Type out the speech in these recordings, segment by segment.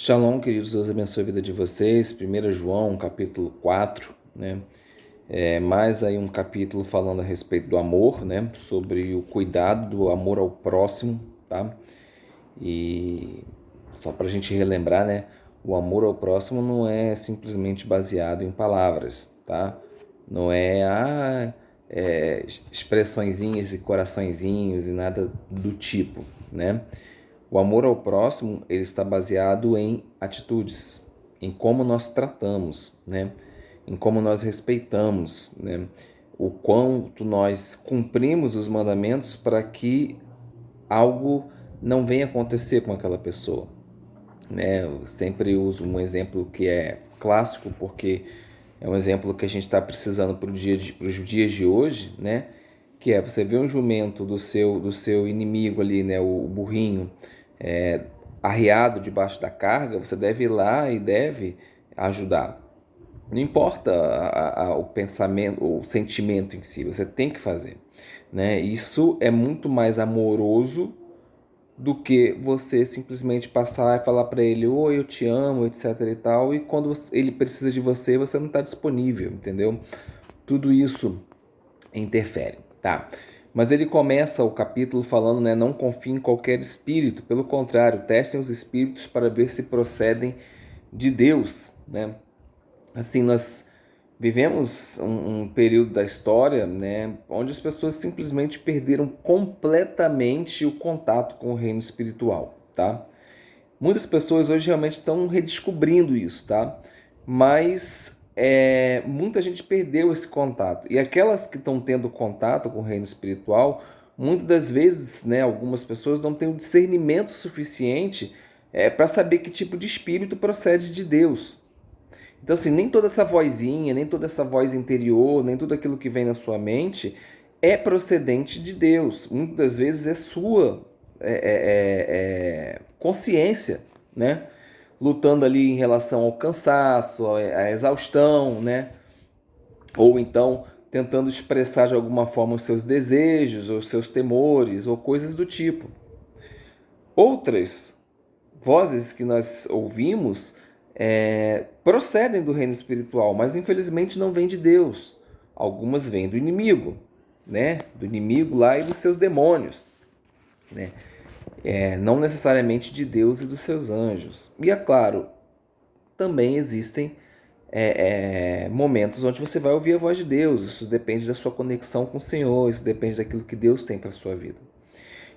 Shalom, queridos, Deus abençoe a vida de vocês. 1 João, capítulo 4, né? Mais aí um capítulo falando a respeito do amor, né? Sobre o cuidado do amor ao próximo, tá? E só para a gente relembrar, né? O amor ao próximo não é simplesmente baseado em palavras, tá? Não expressõezinhas e coraçõezinhos e nada do tipo, né? O amor ao próximo, ele está baseado em atitudes, em como nós tratamos, né? Em como nós respeitamos, né? O quanto nós cumprimos os mandamentos para que algo não venha acontecer com aquela pessoa, né? Eu sempre uso um exemplo que é clássico, porque é um exemplo que a gente está precisando para os dias de hoje, né? Que é você ver um jumento do seu inimigo ali, né? O burrinho, é, arriado debaixo da carga, você deve ir lá e deve ajudar. Não importa o pensamento, o sentimento em si, você tem que fazer, né? Isso é muito mais amoroso do que você simplesmente passar e falar para ele, oi, eu te amo, etc e tal, e quando ele precisa de você, você não está disponível, entendeu? Tudo isso interfere, tá? Mas ele começa o capítulo falando, né, não confie em qualquer espírito, pelo contrário, testem os espíritos para ver se procedem de Deus, né? Assim, nós vivemos um período da história, né, onde as pessoas simplesmente perderam completamente o contato com o reino espiritual, tá? Muitas pessoas hoje realmente estão redescobrindo isso, tá? Mas muita gente perdeu esse contato. E aquelas que estão tendo contato com o reino espiritual, muitas das vezes, né, algumas pessoas não têm o discernimento suficiente para saber que tipo de espírito procede de Deus. Então, assim, nem toda essa vozinha, nem toda essa voz interior, nem tudo aquilo que vem na sua mente é procedente de Deus. Muitas das vezes é sua consciência, né? Lutando ali em relação ao cansaço, à exaustão, né? Ou então tentando expressar de alguma forma os seus desejos, ou os seus temores, ou coisas do tipo. Outras vozes que nós ouvimos procedem do reino espiritual, mas infelizmente não vêm de Deus. Algumas vêm do inimigo, né? Do inimigo lá e dos seus demônios, né? Não necessariamente de Deus e dos seus anjos. E é claro, também existem momentos onde você vai ouvir a voz de Deus. Isso depende da sua conexão com o Senhor, isso depende daquilo que Deus tem para a sua vida.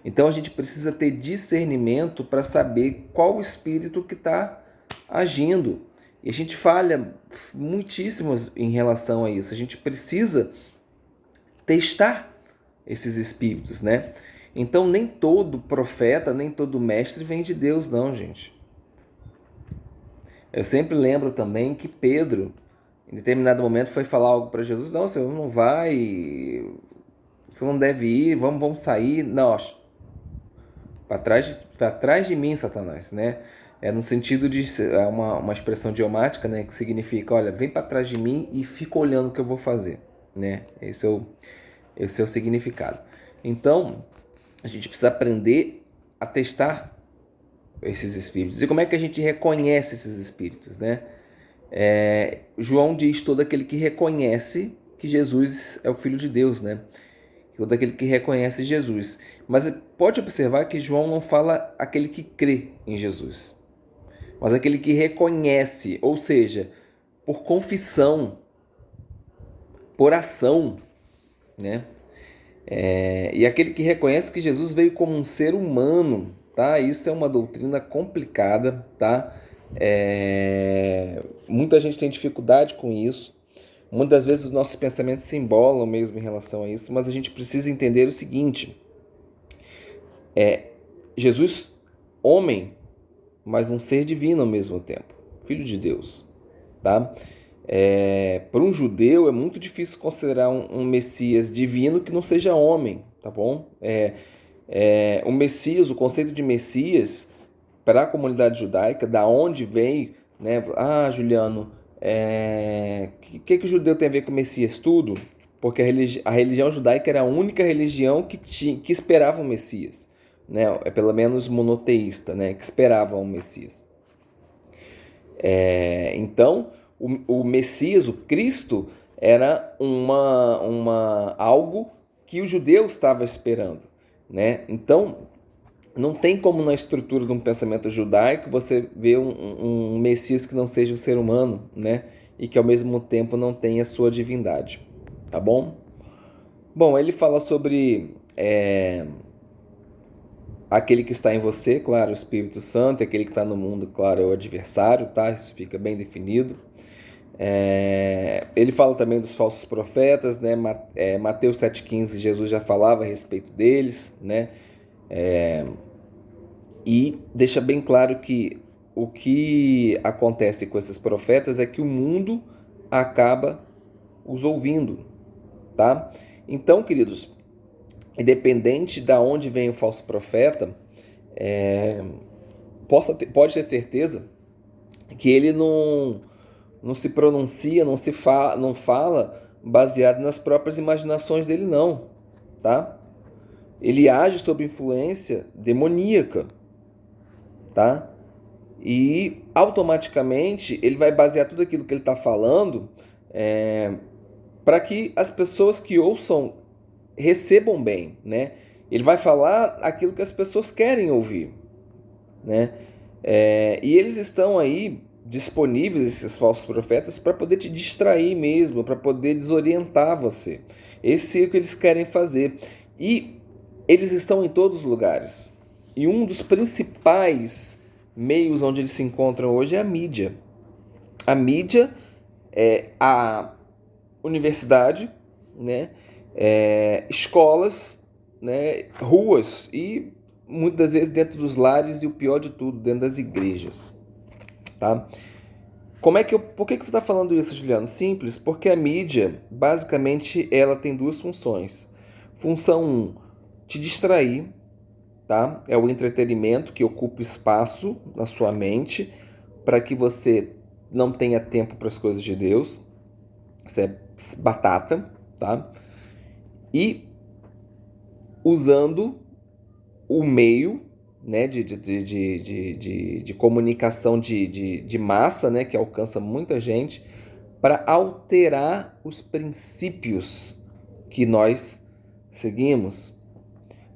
Então a gente precisa ter discernimento para saber qual o espírito que está agindo. E a gente falha muitíssimo em relação a isso. A gente precisa testar esses espíritos, né? Então nem todo profeta, nem todo mestre vem de Deus, não, gente. Eu sempre lembro também que Pedro, em determinado momento, foi falar algo para Jesus. Não, você não vai, você não deve ir, vamos sair. Não, para trás de mim, Satanás, né? No sentido de uma expressão idiomática, né, que significa, olha, vem para trás de mim e fica olhando o que eu vou fazer, né? Esse é o significado. Então, a gente precisa aprender a testar esses espíritos. E como é que a gente reconhece esses espíritos, né? João diz todo aquele que reconhece que Jesus é o Filho de Deus, né? Todo aquele que reconhece Jesus. Mas pode observar que João não fala aquele que crê em Jesus, mas aquele que reconhece, ou seja, por confissão, por ação, né? E aquele que reconhece que Jesus veio como um ser humano, tá? Isso é uma doutrina complicada, tá? Muita gente tem dificuldade com isso. Muitas vezes os nossos pensamentos se embolam mesmo em relação a isso, mas a gente precisa entender o seguinte: Jesus, homem, mas um ser divino ao mesmo tempo, filho de Deus, tá? Para um judeu é muito difícil considerar um Messias divino que não seja homem, tá bom? O Messias, o conceito de Messias para a comunidade judaica, da onde veio, né? Ah, Juliano, que o judeu tem a ver com o Messias? Tudo, porque a religião judaica era a única religião que esperava o Messias, né? Pelo menos monoteísta, né? Que esperava o Messias. Então, o Messias, o Cristo, era algo que o judeu estava esperando, né? Então, não tem como na estrutura de um pensamento judaico você ver um Messias que não seja um ser humano, né? E que ao mesmo tempo não tenha sua divindade, tá bom? Bom, ele fala sobre aquele que está em você, claro, o Espírito Santo, e aquele que está no mundo, claro, é o adversário, tá? Isso fica bem definido. Ele fala também dos falsos profetas, né? Mateus 7,15, Jesus já falava a respeito deles, né? E deixa bem claro que o que acontece com esses profetas é que o mundo acaba os ouvindo, tá? Então, queridos, independente de onde vem o falso profeta, pode ter certeza que ele não se pronuncia, não fala baseado nas próprias imaginações dele, não, tá? Ele age sob influência demoníaca, tá? E automaticamente ele vai basear tudo aquilo que ele está falando para que as pessoas que ouçam recebam bem, né? Ele vai falar aquilo que as pessoas querem ouvir, né? E eles estão aí disponíveis, esses falsos profetas, para poder te distrair mesmo, para poder desorientar você. Esse é o que eles querem fazer. E eles estão em todos os lugares. E um dos principais meios onde eles se encontram hoje é a mídia. A mídia é a universidade, né? Escolas, né? Ruas e muitas vezes dentro dos lares e o pior de tudo, dentro das igrejas, tá? Por que você está falando isso, Juliano? Simples, porque a mídia, basicamente, ela tem duas funções. Função 1, te distrair, tá? É o entretenimento que ocupa espaço na sua mente para que você não tenha tempo para as coisas de Deus. Isso é batata, tá? E usando o meio, né, de comunicação de massa, né, que alcança muita gente, para alterar os princípios que nós seguimos,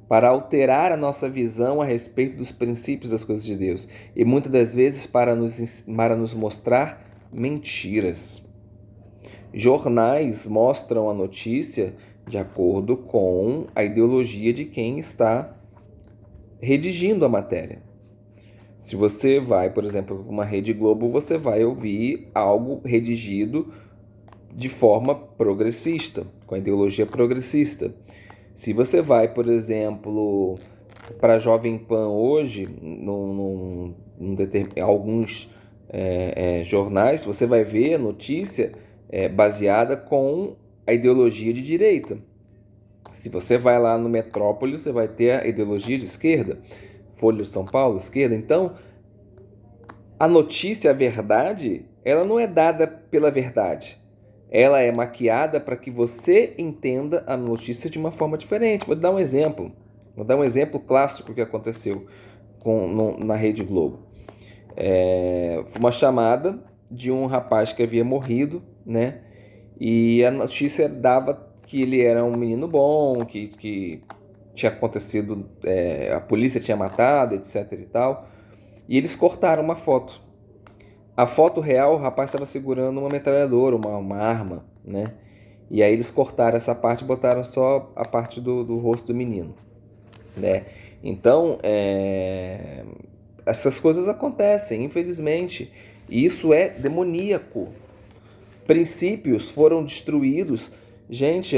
para alterar a nossa visão a respeito dos princípios das coisas de Deus e muitas das vezes para nos mostrar mentiras. Jornais mostram a notícia de acordo com a ideologia de quem está redigindo a matéria. Se você vai, por exemplo, para uma Rede Globo, você vai ouvir algo redigido de forma progressista, com a ideologia progressista. Se você vai, por exemplo, para a Jovem Pan hoje, alguns jornais, você vai ver a notícia baseada com a ideologia de direita. Se você vai lá no Metrópole, você vai ter a ideologia de esquerda. Folha de São Paulo, esquerda. Então, a notícia, a verdade, ela não é dada pela verdade. Ela é maquiada para que você entenda a notícia de uma forma diferente. Vou dar um exemplo. Vou dar um exemplo clássico que aconteceu na Rede Globo. Foi uma chamada de um rapaz que havia morrido, né? E a notícia dava que ele era um menino bom, que tinha acontecido, a polícia tinha matado, etc e tal. E eles cortaram uma foto. A foto real, o rapaz estava segurando uma metralhadora, uma arma, né? E aí eles cortaram essa parte e botaram só a parte do rosto do menino, né? Então, essas coisas acontecem, infelizmente. E isso é demoníaco. Princípios foram destruídos. Gente,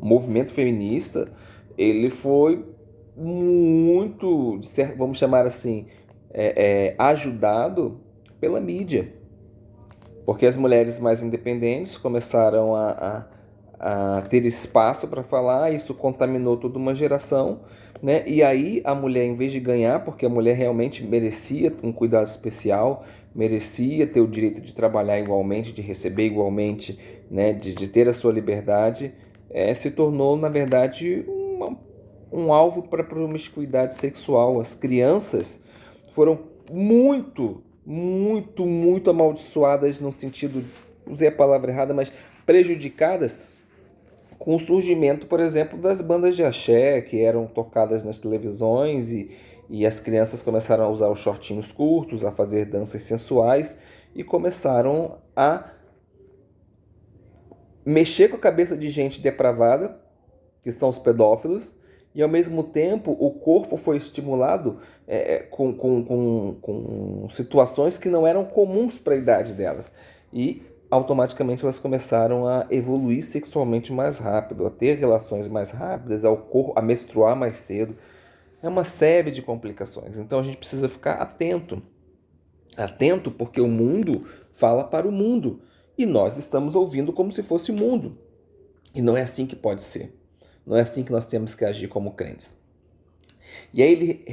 o movimento feminista, ele foi muito, vamos chamar assim, ajudado pela mídia. Porque as mulheres mais independentes começaram a ter espaço para falar, isso contaminou toda uma geração, né? E aí a mulher, em vez de ganhar, porque a mulher realmente merecia um cuidado especial, merecia ter o direito de trabalhar igualmente, de receber igualmente, né? de ter a sua liberdade, se tornou, na verdade, um alvo para promiscuidade sexual. As crianças foram muito, muito, muito amaldiçoadas no sentido, usei a palavra errada, mas prejudicadas com o surgimento, por exemplo, das bandas de axé, que eram tocadas nas televisões e as crianças começaram a usar os shortinhos curtos, a fazer danças sensuais e começaram a mexer com a cabeça de gente depravada, que são os pedófilos, e ao mesmo tempo o corpo foi estimulado com situações que não eram comuns para a idade delas. E automaticamente elas começaram a evoluir sexualmente mais rápido, a ter relações mais rápidas, a menstruar mais cedo. É uma série de complicações. Então a gente precisa ficar atento. Atento porque o mundo fala para o mundo. E nós estamos ouvindo como se fosse o mundo. E não é assim que pode ser. Não é assim que nós temos que agir como crentes. E aí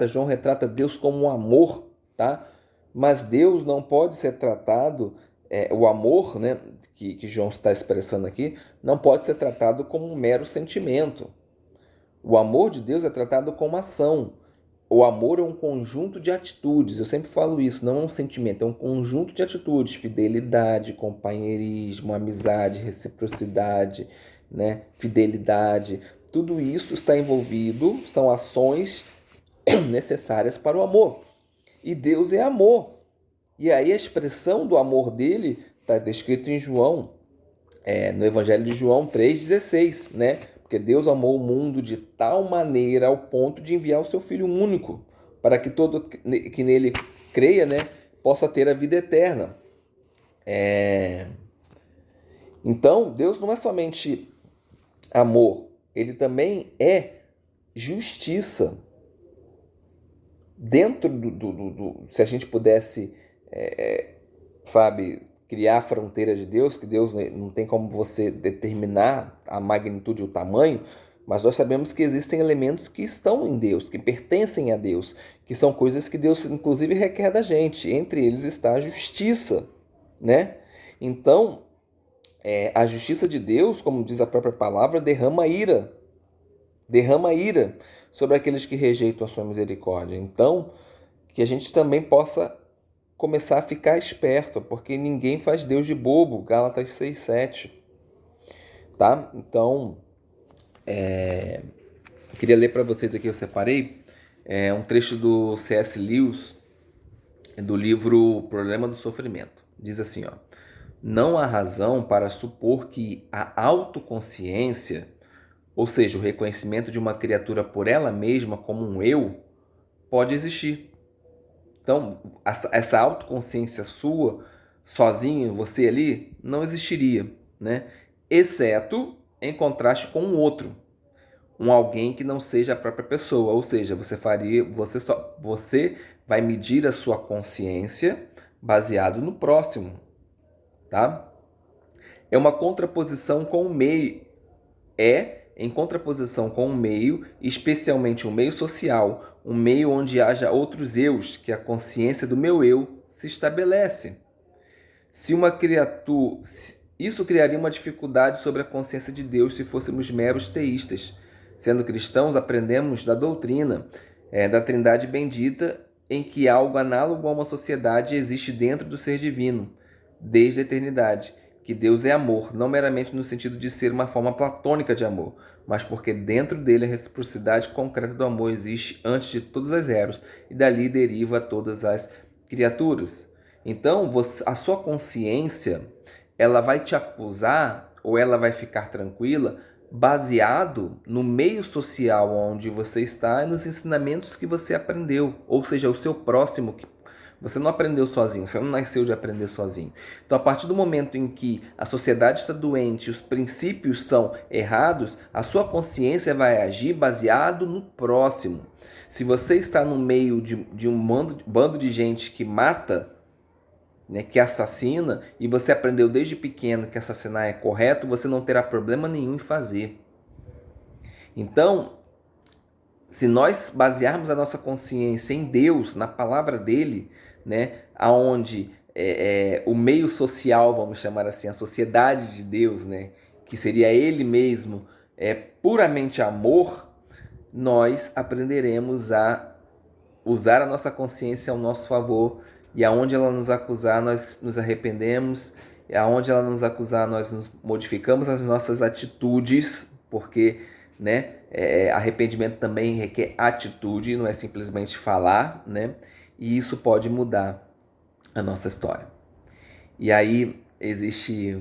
João retrata Deus como um amor, tá? Mas Deus não pode ser tratado, o amor, né, que João está expressando aqui, não pode ser tratado como um mero sentimento. O amor de Deus é tratado como ação. O amor é um conjunto de atitudes. Eu sempre falo isso, não é um sentimento, é um conjunto de atitudes. Fidelidade, companheirismo, amizade, reciprocidade, né? Fidelidade. Tudo isso está envolvido, são ações necessárias para o amor. E Deus é amor. E aí a expressão do amor dele está descrito em João, no Evangelho de João 3,16, né? Porque Deus amou o mundo de tal maneira ao ponto de enviar o seu Filho único, para que todo que nele creia, né, possa ter a vida eterna. Então, Deus não é somente amor, ele também é justiça. Dentro se a gente pudesse, sabe, criar a fronteira de Deus, que Deus não tem como você determinar a magnitude e o tamanho, mas nós sabemos que existem elementos que estão em Deus, que pertencem a Deus, que são coisas que Deus inclusive requer da gente. Entre eles está a justiça, né? Então, a justiça de Deus, como diz a própria palavra, derrama ira sobre aqueles que rejeitam a sua misericórdia. Então, que a gente também possa começar a ficar esperto, porque ninguém faz Deus de bobo, Gálatas 6:7, tá? Então, eu queria ler para vocês aqui, eu separei um trecho do C.S. Lewis, do livro Problema do Sofrimento. Diz assim, ó: não há razão para supor que a autoconsciência, ou seja, o reconhecimento de uma criatura por ela mesma como um eu, pode existir. Então, essa autoconsciência sua, sozinho, você ali, não existiria, né? Exceto em contraste com um outro, um alguém que não seja a própria pessoa, ou seja, você vai medir a sua consciência baseado no próximo, tá? É uma contraposição com o meio, em contraposição com o meio, especialmente um meio social, um meio onde haja outros eus, que a consciência do meu eu se estabelece. Se uma criatura, isso criaria uma dificuldade sobre a consciência de Deus se fôssemos meros teístas. Sendo cristãos, aprendemos da doutrina da Trindade bendita, em que algo análogo a uma sociedade existe dentro do ser divino, desde a eternidade, que Deus é amor, não meramente no sentido de ser uma forma platônica de amor, mas porque dentro dele a reciprocidade concreta do amor existe antes de todas as eras, e dali deriva todas as criaturas. Então, a sua consciência, ela vai te acusar ou ela vai ficar tranquila baseado no meio social onde você está e nos ensinamentos que você aprendeu, ou seja, o seu próximo. Você não aprendeu sozinho, você não nasceu de aprender sozinho. Então, a partir do momento em que a sociedade está doente, os princípios são errados, a sua consciência vai agir baseado no próximo. Se você está no meio de um bando de gente que mata, né, que assassina, e você aprendeu desde pequeno que assassinar é correto, você não terá problema nenhum em fazer. Então, se nós basearmos a nossa consciência em Deus, na palavra dele, né, aonde o meio social, vamos chamar assim, a sociedade de Deus, né, que seria ele mesmo, é puramente amor, nós aprenderemos a usar a nossa consciência ao nosso favor, e aonde ela nos acusar, nós nos arrependemos, e aonde ela nos acusar, nós nos modificamos as nossas atitudes, porque, né, arrependimento também requer atitude, não é simplesmente falar, né? E isso pode mudar a nossa história. E aí existe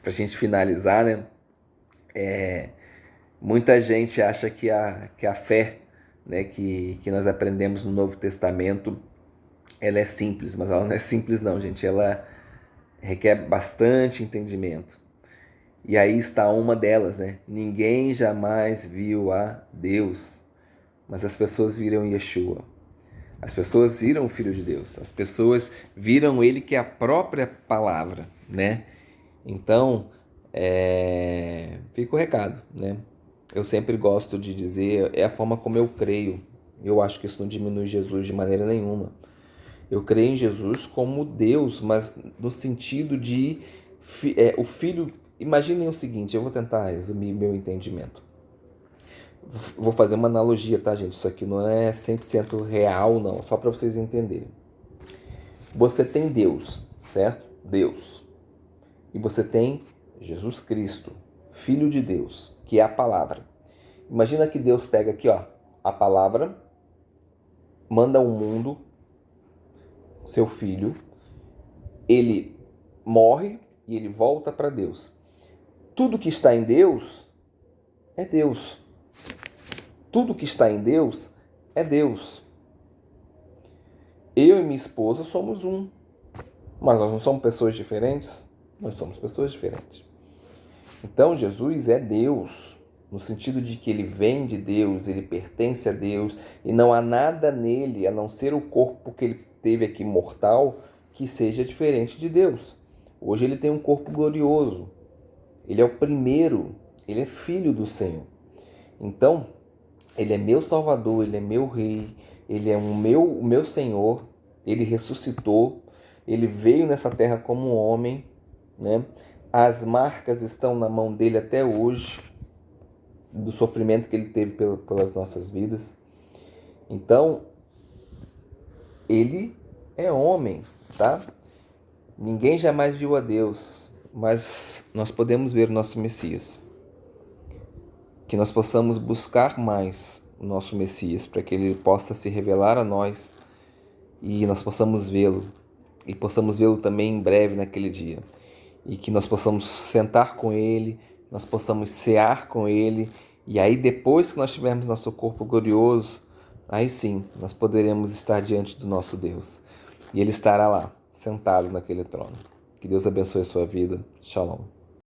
pra gente finalizar, né? Muita gente acha que a fé, né, que nós aprendemos no Novo Testamento, ela é simples, mas ela não é simples não, gente. Ela requer bastante entendimento. E aí está uma delas, né? Ninguém jamais viu a Deus, mas as pessoas viram Yeshua. As pessoas viram o Filho de Deus. As pessoas viram Ele, que é a própria palavra, né? Então, fica o recado, né? Eu sempre gosto de dizer, é a forma como eu creio. Eu acho que isso não diminui Jesus de maneira nenhuma. Eu creio em Jesus como Deus, mas no sentido de o Filho. Imaginem o seguinte, eu vou tentar resumir meu entendimento. Vou fazer uma analogia, tá, gente? Isso aqui não é 100% real, não, só para vocês entenderem. Você tem Deus, certo? Deus. E você tem Jesus Cristo, Filho de Deus, que é a palavra. Imagina que Deus pega aqui, ó, a palavra, manda ao mundo seu filho, ele morre e ele volta para Deus. Tudo que está em Deus é Deus. Tudo que está em Deus é Deus. Eu e minha esposa somos um, mas nós não somos pessoas diferentes? Nós somos pessoas diferentes. Então Jesus é Deus, no sentido de que ele vem de Deus, ele pertence a Deus, e não há nada nele, a não ser o corpo que ele teve aqui mortal, que seja diferente de Deus. Hoje ele tem um corpo glorioso, ele é o primeiro, ele é filho do Senhor. Então, ele é meu Salvador, ele é meu Rei, ele é o meu Senhor, ele ressuscitou, ele veio nessa terra como um homem, né? As marcas estão na mão dele até hoje, do sofrimento que ele teve pelas nossas vidas. Então, ele é homem, tá? Ninguém jamais viu a Deus, mas nós podemos ver o nosso Messias. Que nós possamos buscar mais o nosso Messias, para que ele possa se revelar a nós e nós possamos vê-lo. E possamos vê-lo também em breve naquele dia. E que nós possamos sentar com ele, nós possamos cear com ele, e aí depois que nós tivermos nosso corpo glorioso, aí sim, nós poderemos estar diante do nosso Deus. E ele estará lá, sentado naquele trono. Que Deus abençoe a sua vida. Shalom.